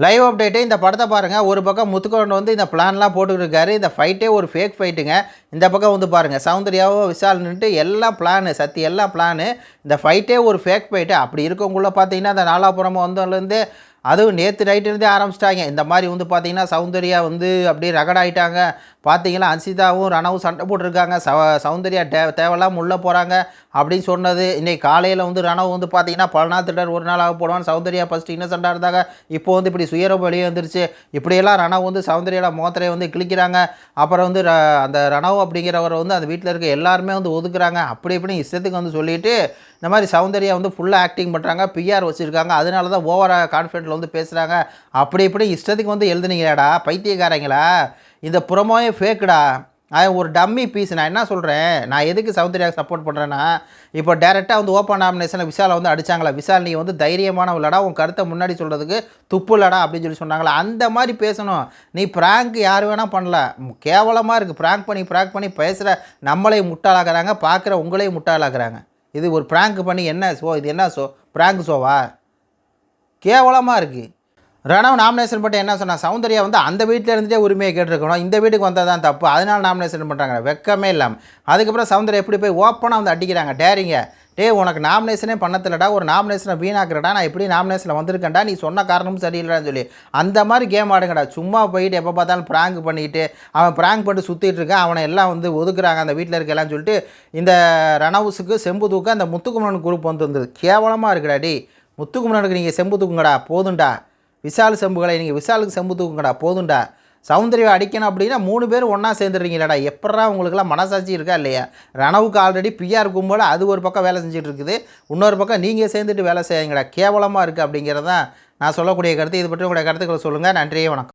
Live update இந்த படத்தை பாருங்கள். ஒரு பக்கம் முத்துக்குமரன் வந்து இந்த பிளான்லாம் போட்டுக்கிட்டு இருக்காரு. இந்த ஃபைட்டே ஒரு ஃபேக் ஃபைட்டுங்க. இந்த பக்கம் வந்து பாருங்கள், சௌந்தர்யாவோ விஷால் நின்னுட்டு எல்லாம் பிளானு, சத்தி எல்லாம் பிளானு. இந்த ஃபைட்டே ஒரு ஃபேக் ஃபைட்டு. அப்படி இருக்கவங்குள்ள பார்த்தீங்கன்னா, அந்த நாலாபுரமும் வந்ததுலேருந்து அதுவும் நேற்று நைட்டுலேருந்தே ஆரம்பிச்சிட்டாங்க. இந்த மாதிரி வந்து பார்த்தீங்கன்னா, சௌந்தர்யா வந்து அப்படியே ரகடாயிட்டாங்க. பார்த்தீங்கன்னா, அன்சிதாவும் ரணவும் சண்டை போட்டுருக்காங்க. சௌந்தர்யா தேவையில்லாமல் உள்ளே போகிறாங்க அப்படின்னு சொன்னது. இன்றைக்கி காலையில் வந்து ரணவ் வந்து பார்த்தீங்கன்னா, பல நாள் திட்டர் ஒரு நாளாக போடுவான்னு சௌந்தர்யா ஃபஸ்ட்டு இன்னசென்ட்டாக இருந்தாங்க. இப்போ வந்து இப்படி சுயரூபம் வெளியே வந்துருச்சு. இப்படியெல்லாம் ரணவ் வந்து சௌந்தர்யாவோட முகத்திரையை வந்து கிழிக்கிறாங்க. அப்புறம் வந்து அந்த ரணவ் அப்படிங்கிறவரை வந்து அந்த வீட்டில் இருக்க எல்லாருமே வந்து ஒதுக்குறாங்க. அப்படி இப்படி இஷ்டத்துக்கு வந்து சொல்லிவிட்டு இந்த மாதிரி சௌந்தர்யா வந்து ஃபுல்லாக ஆக்டிங் பண்ணுறாங்க. பிஆர் வச்சுருக்காங்க. அதனால தான் ஓவராக கான்ஃபிடென்ட்டில் வந்து பேசுகிறாங்க. அப்படி இப்படி இஷ்டத்துக்கு வந்து எழுதுனீங்களாடா பைத்தியக்காரங்களா? இந்த புறமோயே ஃபேக்குடா. ஒரு டம்மி பீஸ். நான் என்ன சொல்கிறேன், நான் எதுக்கு சௌந்தர்யாவுக்கு சப்போர்ட் பண்ணுறேன்னா, இப்போ டேரெக்டாக வந்து ஓப்பன் நாமினேஷனில் விஷாலை வந்து அடித்தாங்களா, விஷால் நீ வந்து தைரியமானவளடா, உன் கருத்தை முன்னாடி சொல்கிறதுக்கு துப்பு இல்லடா அப்படின்னு சொல்லி சொன்னாங்களா, அந்த மாதிரி பேசணும். நீ ப்ராங்க் யார் வேணால் பண்ணல, கேவலமாக இருக்குது. ப்ராங்க் பண்ணி பேசுகிற நம்மளையும் முட்டாளாக்குறாங்க, பார்க்குற உங்களையும் முட்டாளாக்குறாங்க. இது ஒரு ப்ராங்க் பண்ணி என்ன ஷோ இது? என்ன ஷோ? ப்ராங்க் ஷோவா? கேவலமாக இருக்குது. ரணவ் நாமினேஷன் பண்ணி என்ன சொன்னால், சௌந்தர்யா வந்து அந்த வீட்டில் இருந்துகிட்டே உரிமையை கேட்டிருக்கணும், இந்த வீட்டுக்கு வந்தால் தான் தப்பு, அதனால நாமினேஷன் பண்ணுறாங்க. வெக்கமே இல்லாமல். அதுக்கப்புறம் சௌந்தர்யா எப்படி போய் ஓப்பனாக வந்து அடிக்கிறாங்க, டேரிங்க. உனக்கு நாமினேஷனே பண்ணத்தில்லடா, ஒரு நாமினேஷனை வீணாக்குறடா, நான் எப்படி நாமினேஷனில் வந்திருக்கேன்டா, நீ சொன்ன காரணமும் சரியில்லைன்னு சொல்லி அந்த மாதிரி கேம் ஆடுங்கடா. சும்மா போயிட்டு எப்போ பார்த்தாலும் ப்ராங்க் பண்ணிவிட்டு அவன் ப்ராங்க் பண்ணிட்டு சுற்றிட்டு இருக்கான். அவனை எல்லாம் வந்து ஒதுக்குறாங்க அந்த வீட்டில் இருக்கலான்னு சொல்லிட்டு இந்த ரணவுஸுக்கு செம்பு தூக்க அந்த முத்துக்குமரன் குரூப் வந்து வந்தது. கேவலமாக இருக்குடா. டி முத்துக்குமரனுக்கு நீங்கள் செம்பு தூக்குங்கடா, போதுண்டா. விஷால் செம்புகளை நீங்கள் விஷாலுக்கு செம்பு தூக்குங்கடா, போதுண்டா. சௌந்தர்யா அடிக்கணும் அப்படின்னா 3 பேர் ஒன்றா சேர்ந்துடுறீங்களாடா. எப்படா உங்களுக்குலாம் மனசாட்சி இருக்கா இல்லையா? ரணவுக்கு ஆல்ரெடி பிஆர் கும்பல அது ஒரு பக்கம் வேலை செஞ்சுட்டு இருக்குது, இன்னொரு பக்கம் நீங்கள் சேர்ந்துட்டு வேலை செய்யுங்கடா. கேவலமாக இருக்குது அப்படிங்கிறது தான் நான் சொல்லக்கூடிய கருத்து. இது பற்றி உங்களுடைய கருத்துக்களை சொல்லுங்கள். நன்றியே, வணக்கம்.